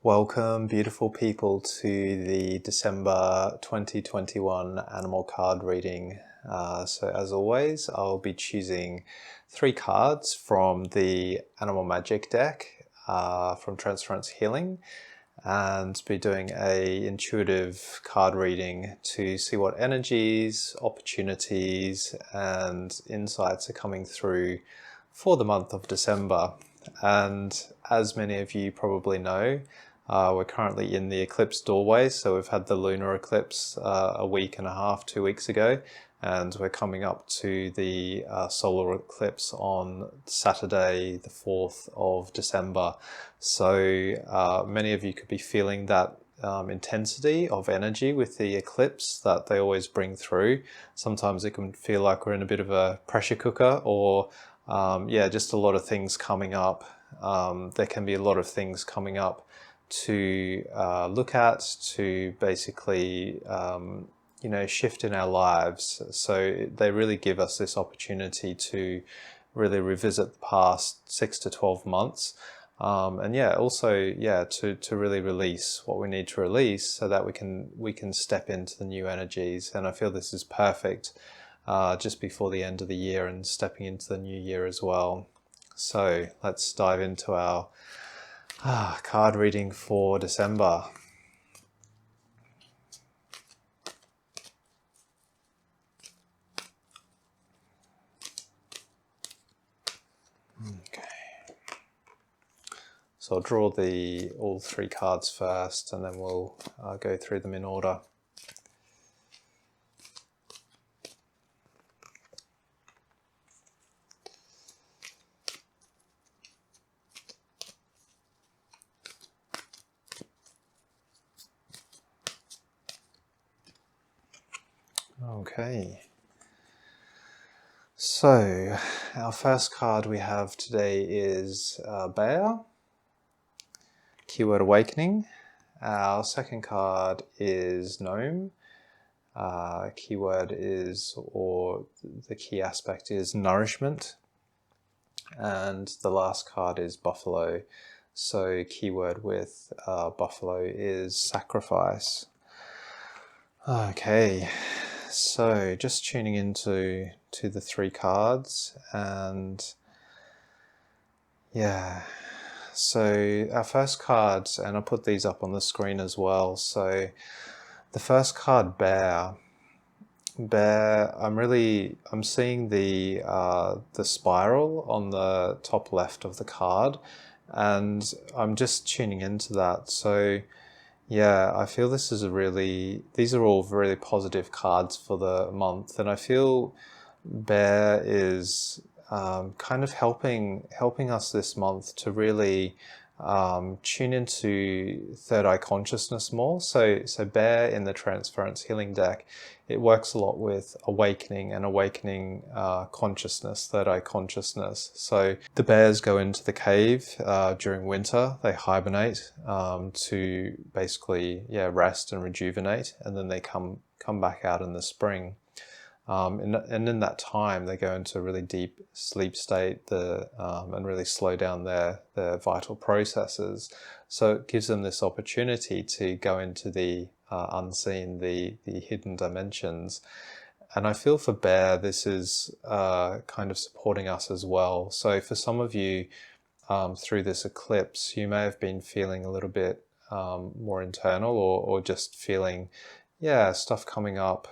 Welcome, beautiful people, to the December 2021 animal card reading. So as always, I'll be choosing 3 cards from the Animal Magic deck from Transference Healing, and be doing a intuitive card reading to see what energies, opportunities, and insights are coming through for the month of December. And as many of you probably know, we're currently in the eclipse doorway, so we've had the lunar eclipse a week and a half, 2 weeks ago, and we're coming up to the solar eclipse on Saturday, the 4th of December. So many of you could be feeling that intensity of energy with the eclipse that they always bring through. Sometimes it can feel like we're in a bit of a pressure cooker, or just a lot of things coming up. There can be a lot of things coming up to look at, to basically shift in our lives. So they really give us this opportunity to really revisit the past 6 to 12 months, to really release what we need to release, so that we can step into the new energies. And I feel this is perfect just before the end of the year and stepping into the new year as well. So let's dive into our card reading for December. Okay. So I'll draw all 3 cards first, and then we'll go through them in order. Okay, so our first card we have today is Bear, keyword Awakening. Our second card is Gnome, keyword is, or the key aspect is Nourishment. And the last card is Buffalo, so keyword with Buffalo is Sacrifice. Okay. So just tuning into the 3 cards, and so our first cards, and I'll put these up on the screen as well. So the first card, Bear, I'm seeing the spiral on the top left of the card, and I'm just tuning into that. So yeah, I feel these are all really positive cards for the month, and I feel Bear is kind of helping us this month to really tune into third eye consciousness more. So Bear in the Transference Healing deck, it works a lot with awakening consciousness, third eye consciousness. So the bears go into the cave during winter. They hibernate to basically rest and rejuvenate, and then they come back out in the spring. And in that time, they go into a really deep sleep state and really slow down their vital processes. So it gives them this opportunity to go into the unseen, the hidden dimensions. And I feel for Bear, this is kind of supporting us as well. So for some of you, through this eclipse, you may have been feeling a little bit more internal, or just feeling stuff coming up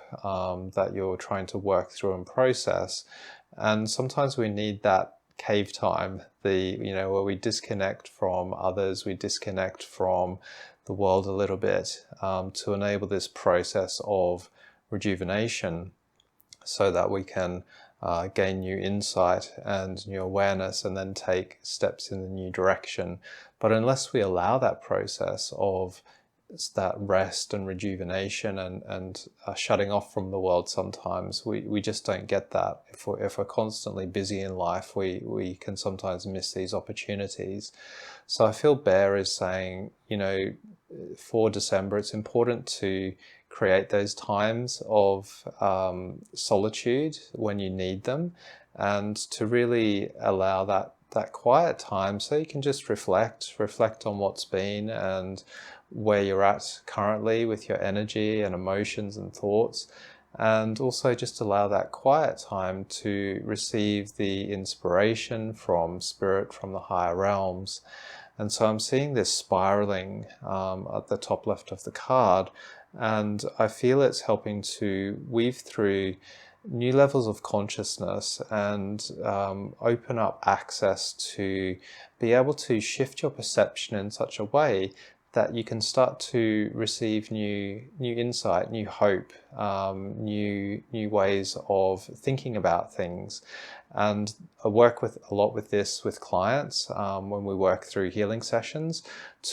that you're trying to work through and process. And sometimes we need that cave time, where we disconnect from others, we disconnect from the world a little bit, to enable this process of rejuvenation, so that we can gain new insight and new awareness, and then take steps in the new direction. But unless we allow that process of that rest and rejuvenation and shutting off from the world, sometimes we just don't get that. If we're constantly busy in life, we can sometimes miss these opportunities. So I feel Bear is saying, for December, it's important to create those times of solitude when you need them, and to really allow that that quiet time so you can just reflect on what's been and where you're at currently with your energy and emotions and thoughts, and also just allow that quiet time to receive the inspiration from spirit, from the higher realms. And so I'm seeing this spiraling at the top left of the card, and I feel it's helping to weave through new levels of consciousness and open up access to be able to shift your perception in such a way that you can start to receive new insight, new hope, new ways of thinking about things. And I work a lot with this with clients when we work through healing sessions,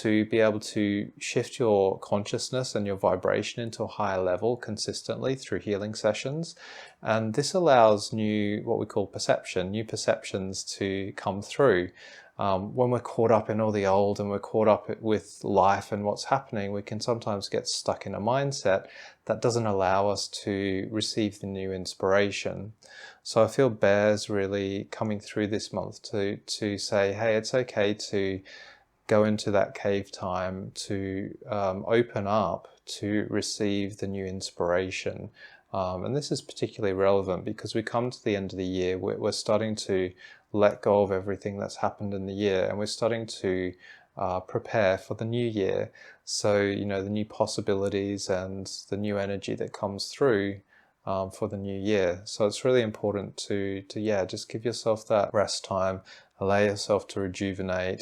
to be able to shift your consciousness and your vibration into a higher level consistently through healing sessions. And this allows what we call perception, new perceptions to come through. When we're caught up in all the old and we're caught up with life and what's happening, we can sometimes get stuck in a mindset that doesn't allow us to receive the new inspiration. So I feel bears really coming through this month to say, hey, it's okay to go into that cave time, to open up, to receive the new inspiration. And this is particularly relevant because we come to the end of the year, we're starting to let go of everything that's happened in the year, and we're starting to prepare for the new year. So, the new possibilities and the new energy that comes through for the new year. So it's really important to just give yourself that rest time, allow yourself to rejuvenate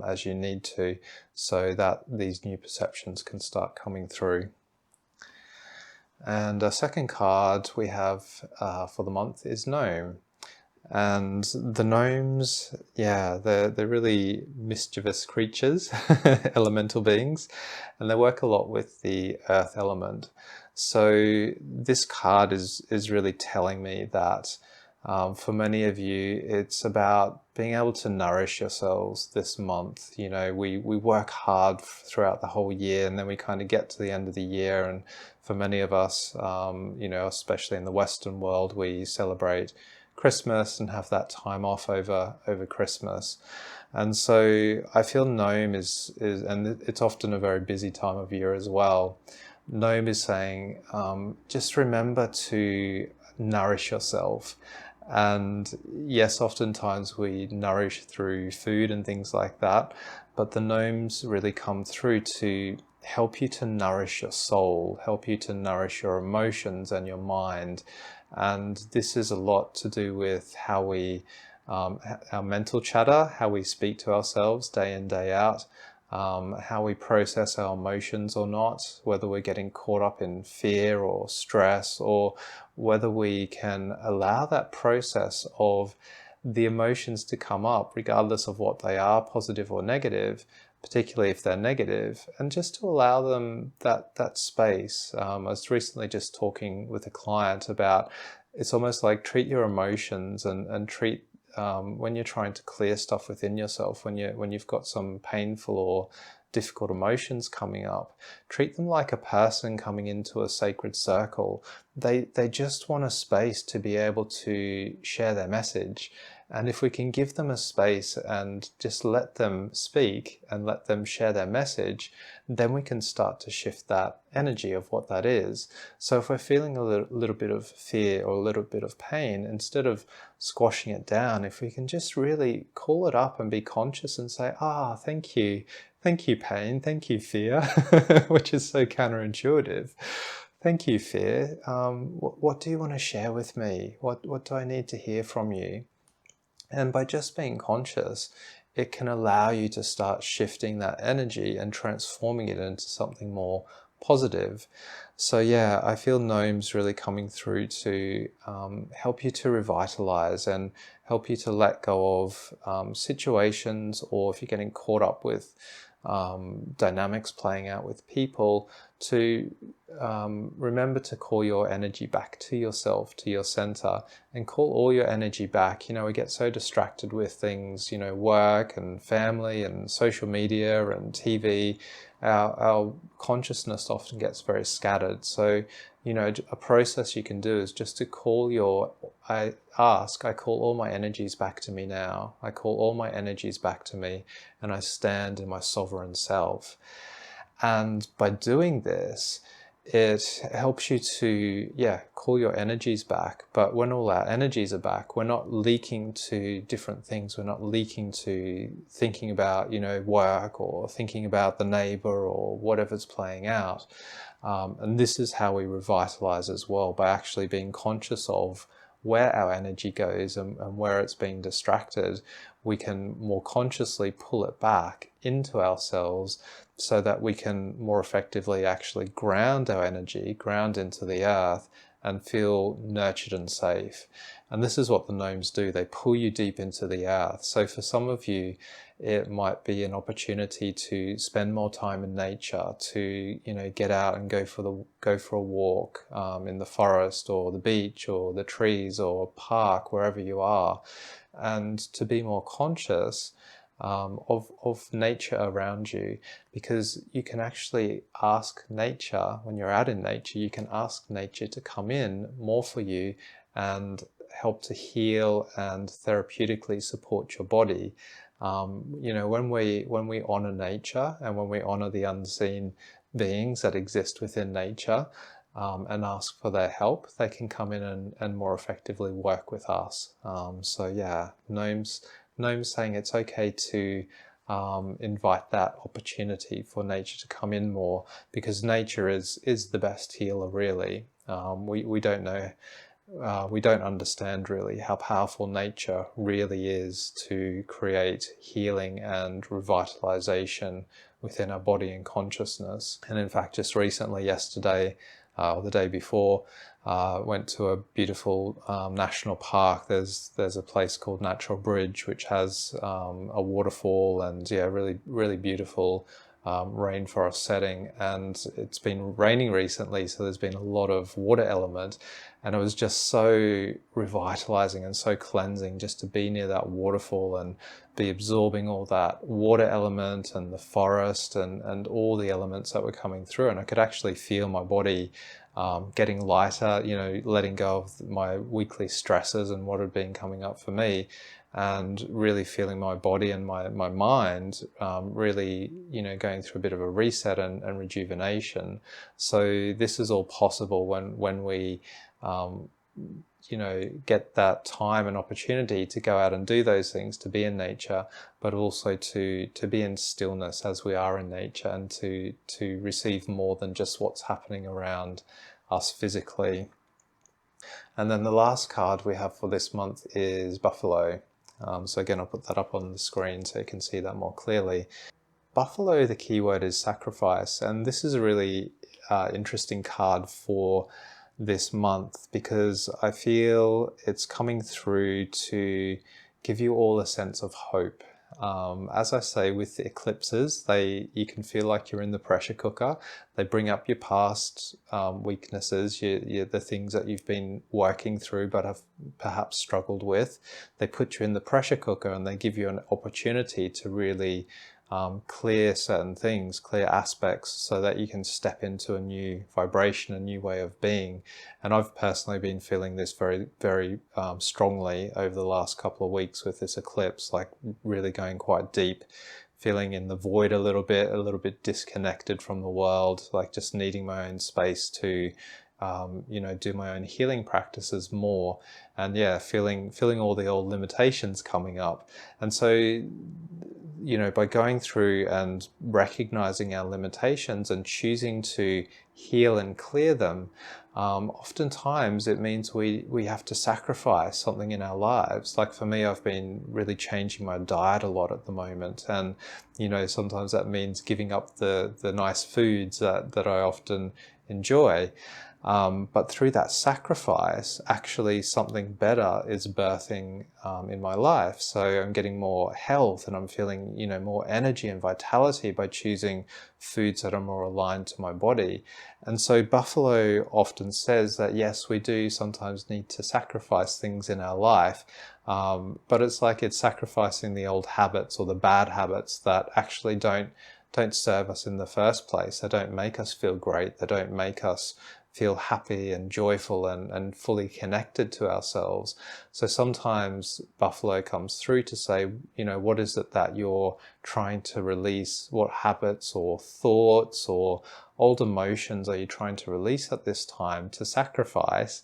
as you need to, so that these new perceptions can start coming through. And a second card we have for the month is Gnome. And the gnomes, they're really mischievous creatures, elemental beings, and they work a lot with the earth element. So this card is really telling me that for many of you, it's about being able to nourish yourselves this month. We work hard throughout the whole year, and then we kind of get to the end of the year, and for many of us, especially in the Western world, we celebrate Christmas and have that time off over Christmas. And so I feel Gnome is and it's often a very busy time of year as well. Gnome is saying, just remember to nourish yourself. And yes, oftentimes we nourish through food and things like that, but the gnomes really come through to help you to nourish your soul, help you to nourish your emotions and your mind. And this is a lot to do with how we, our mental chatter, how we speak to ourselves day in, day out, how we process our emotions or not, whether we're getting caught up in fear or stress, or whether we can allow that process of the emotions to come up, regardless of what they are, positive or negative, particularly if they're negative, and just to allow them that space. I was recently just talking with a client about, it's almost like treat your emotions and treat when you're trying to clear stuff within yourself, when you've got some painful or difficult emotions coming up, treat them like a person coming into a sacred circle. They just want a space to be able to share their message. And if we can give them a space and just let them speak and let them share their message, then we can start to shift that energy of what that is. So if we're feeling a little bit of fear or a little bit of pain, instead of squashing it down, if we can just really call it up and be conscious and say, thank you. Thank you, pain. Thank you, fear, which is so counterintuitive. Thank you, fear. What do you want to share with me? What do I need to hear from you? And by just being conscious, it can allow you to start shifting that energy and transforming it into something more positive. So I feel Gnome's really coming through to help you to revitalize and help you to let go of situations, or if you're getting caught up with dynamics playing out with people, to remember to call your energy back to yourself, to your center, and call all your energy back. We get so distracted with things, work and family and social media and TV. Our consciousness often gets very scattered. So, a process you can do is just to call I call all my energies back to me now. I call all my energies back to me, and I stand in my sovereign self. And by doing this, it helps you to, call your energies back. But when all our energies are back, we're not leaking to different things. We're not leaking to thinking about, work, or thinking about the neighbor or whatever's playing out. And this is how we revitalize as well, by actually being conscious of where our energy goes and where it's being distracted. We can more consciously pull it back into ourselves so that we can more effectively actually ground our energy, ground into the earth, and feel nurtured and safe. And this is what the gnomes do. They pull you deep into the earth. So for some of you, it might be an opportunity to spend more time in nature, to get out and go for a walk in the forest or the beach or the trees or a park, wherever you are, and to be more conscious of nature around you, because you can actually ask nature, when you're out in nature, you can ask nature to come in more for you and help to heal and therapeutically support your body. When we honor nature and when we honor the unseen beings that exist within nature, and ask for their help, they can come in and more effectively work with us. Gnomes saying it's okay to invite that opportunity for nature to come in more, because nature is the best healer, really. We don't know. We don't understand really how powerful nature really is to create healing and revitalization within our body and consciousness. And in fact, just recently, yesterday, or the day before, went to a beautiful national park. There's a place called Natural Bridge, which has a waterfall and really beautiful rainforest setting. And it's been raining recently, so there's been a lot of water element, and it was just so revitalizing and so cleansing just to be near that waterfall and be absorbing all that water element and the forest and all the elements that were coming through. And I could actually feel my body getting lighter, letting go of my weekly stresses and what had been coming up for me, and really feeling my body and my mind really, going through a bit of a reset and rejuvenation. So this is all possible when we get that time and opportunity to go out and do those things, to be in nature, but also to be in stillness as we are in nature, and to receive more than just what's happening around us physically. And then the last card we have for this month is Buffalo. So again, I'll put that up on the screen so you can see that more clearly. Buffalo, the keyword is sacrifice, and this is a really interesting card for this month, because I feel it's coming through to give you all a sense of hope. As I say, with the eclipses, you can feel like you're in the pressure cooker. They bring up your past weaknesses, the things that you've been working through but have perhaps struggled with. They put you in the pressure cooker and they give you an opportunity to really clear certain things, clear aspects, so that you can step into a new vibration, a new way of being. And I've personally been feeling this very, very strongly over the last couple of weeks with this eclipse, like really going quite deep, feeling in the void a little bit disconnected from the world, like just needing my own space to do my own healing practices more, and feeling all the old limitations coming up. And so, by going through and recognizing our limitations and choosing to heal and clear them, oftentimes it means we have to sacrifice something in our lives. Like for me, I've been really changing my diet a lot at the moment, and sometimes that means giving up the nice foods that I often enjoy. But through that sacrifice, actually something better is birthing in my life. So I'm getting more health, and I'm feeling, more energy and vitality by choosing foods that are more aligned to my body. And so Buffalo often says that, yes, we do sometimes need to sacrifice things in our life, but it's like it's sacrificing the old habits or the bad habits that actually don't serve us in the first place. They don't make us feel great. They don't make us feel happy and joyful and fully connected to ourselves. So sometimes Buffalo comes through to say, what is it that you're trying to release? What habits or thoughts or old emotions are you trying to release at this time to sacrifice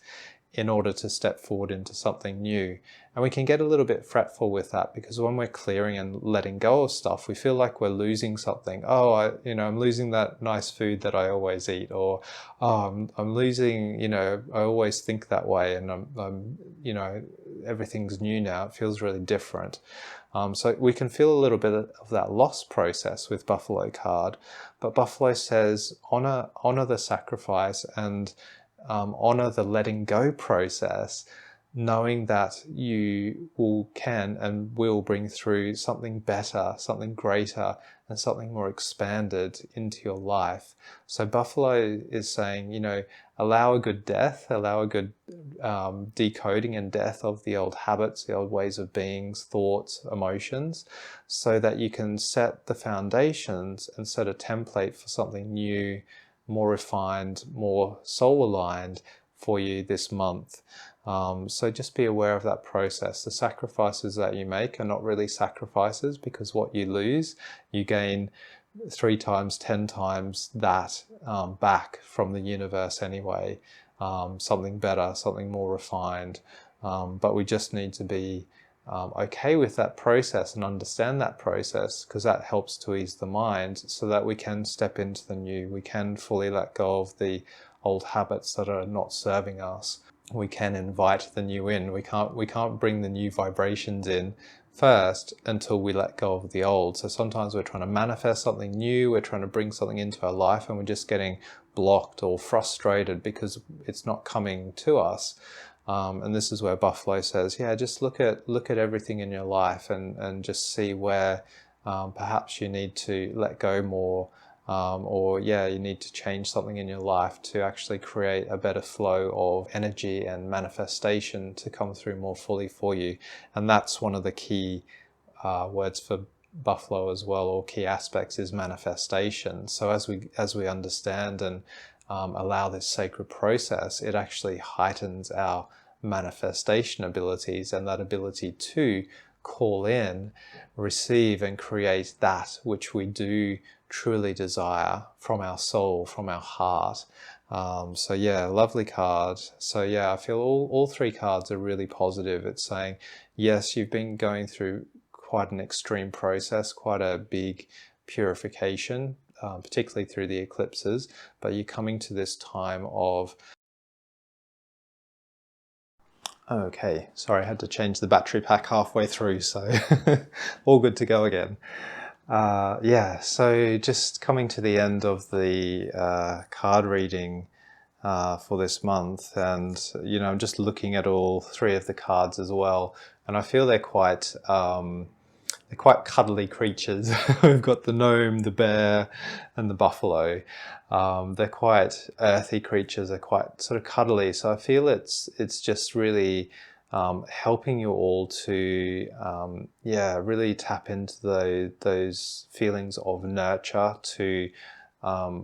in order to step forward into something new? And we can get a little bit fretful with that, because when we're clearing and letting go of stuff, we feel like we're losing something. Oh, I'm losing that nice food that I always eat, or I'm losing, I always think that way, and I'm everything's new now. It feels really different. So we can feel a little bit of that loss process with Buffalo card, but Buffalo says honor the sacrifice and honor the letting go process, knowing that you can and will bring through something better, something greater, and something more expanded into your life. So Buffalo is saying, allow a good death, allow a good decoding and death of the old habits, the old ways of being, thoughts, emotions, so that you can set the foundations and set a template for something new, more refined, more soul aligned for you this month. So just be aware of that process. The sacrifices that you make are not really sacrifices, because what you lose, you gain 3 times, 10 times that back from the universe anyway. Something better, something more refined. But we just need to be okay with that process and understand that process, because that helps to ease the mind so that we can step into the new. We can fully let go of the old habits that are not serving us. We can invite the new in. We can't bring the new vibrations in first until we let go of the old. So sometimes we're trying to manifest something new, we're trying to bring something into our life, and we're just getting blocked or frustrated because it's not coming to us. And this is where Buffalo says, just look at everything in your life and just see where perhaps you need to let go more, or you need to change something in your life to actually create a better flow of energy and manifestation to come through more fully for you. And that's one of the key words for Buffalo as well, or key aspects, is manifestation. So as we understand and allow this sacred process, it actually heightens our manifestation abilities and that ability to call in, receive, and create that which we do truly desire from our soul, from our heart. Lovely card. So I feel all 3 cards are really positive. It's saying, yes, you've been going through quite an extreme process, quite a big purification, particularly through the eclipses, but you're coming to this time of... Okay, sorry, I had to change the battery pack halfway through, so all good to go again. So just coming to the end of the card reading for this month, and I'm just looking at all 3 of the cards as well, and I feel they're quite cuddly creatures. We've got the gnome, the bear, and the buffalo. They're quite earthy creatures. They're quite sort of cuddly. So I feel it's just really helping you all to really tap into those feelings of nurture, to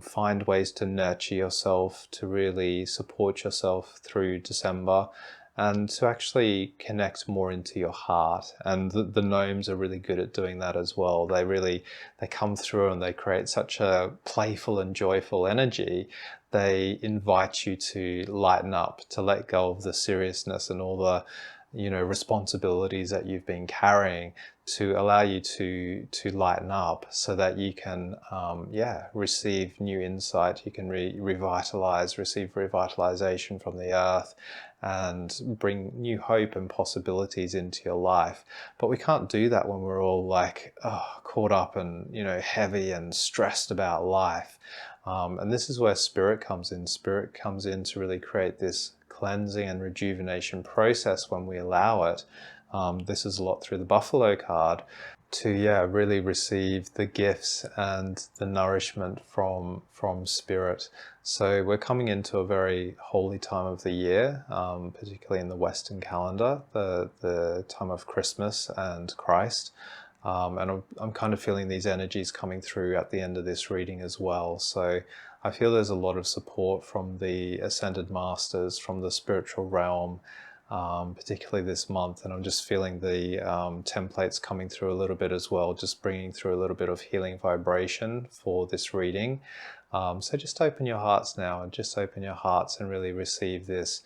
find ways to nurture yourself, to really support yourself through December, and to actually connect more into your heart. And the gnomes are really good at doing that as well. They come through and they create such a playful and joyful energy. They invite you to lighten up, to let go of the seriousness and all the responsibilities that you've been carrying, to allow you to lighten up so that you can receive new insight. You can receive revitalization from the earth and bring new hope and possibilities into your life. But we can't do that when we're all caught up and heavy and stressed about life. And this is where spirit comes in. Spirit comes in to really create this cleansing and rejuvenation process when we allow it. This is a lot through the buffalo card, to really receive the gifts and the nourishment from spirit. So we're coming into a very holy time of the year, particularly in the Western calendar, the time of Christmas and Christ. And I'm kind of feeling these energies coming through at the end of this reading as well. So I feel there's a lot of support from the Ascended Masters, from the spiritual realm, particularly this month. And I'm just feeling the templates coming through a little bit as well, just bringing through a little bit of healing vibration for this reading. So just open your hearts now, and just open your hearts and really receive this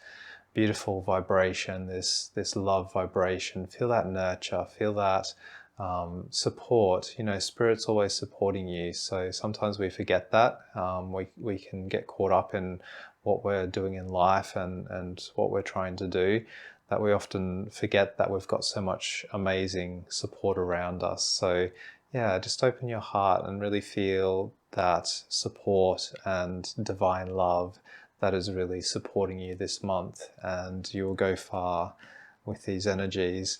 beautiful vibration, this love vibration. Feel that nurture, feel that support. Spirit's always supporting you, so sometimes we forget that. We can get caught up in what we're doing in life and what we're trying to do, that we often forget that we've got so much amazing support around us. So just open your heart and really feel that support and divine love that is really supporting you this month, and you will go far with these energies.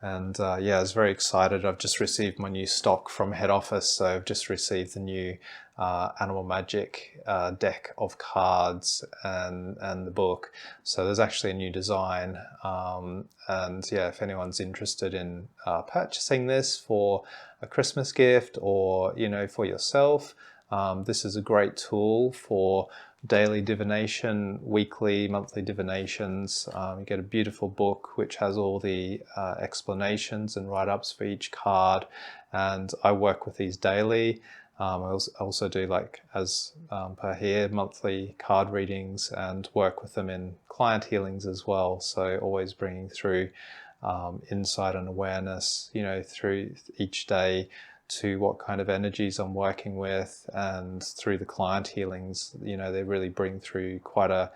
And I was very excited. I've just received my new stock from head office, so I've just received the new Animal Magic deck of cards and the book. So there's actually a new design, and if anyone's interested in purchasing this for a Christmas gift, or for yourself, this is a great tool for daily divination, weekly, monthly divinations. You get a beautiful book which has all the explanations and write-ups for each card, and I work with these daily. I also do, like as per here, monthly card readings, and work with them in client healings as well. So always bringing through insight and awareness, through each day, to what kind of energies I'm working with, and through the client healings, they really bring through quite a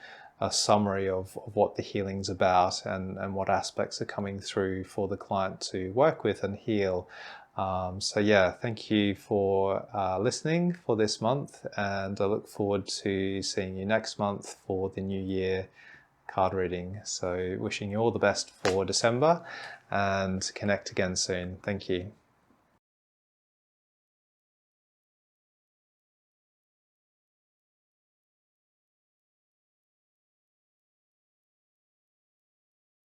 summary of what the healing's about, and what aspects are coming through for the client to work with and heal. Thank you for listening for this month, and I look forward to seeing you next month for the new year card reading. So wishing you all the best for December, and connect again soon. Thank you.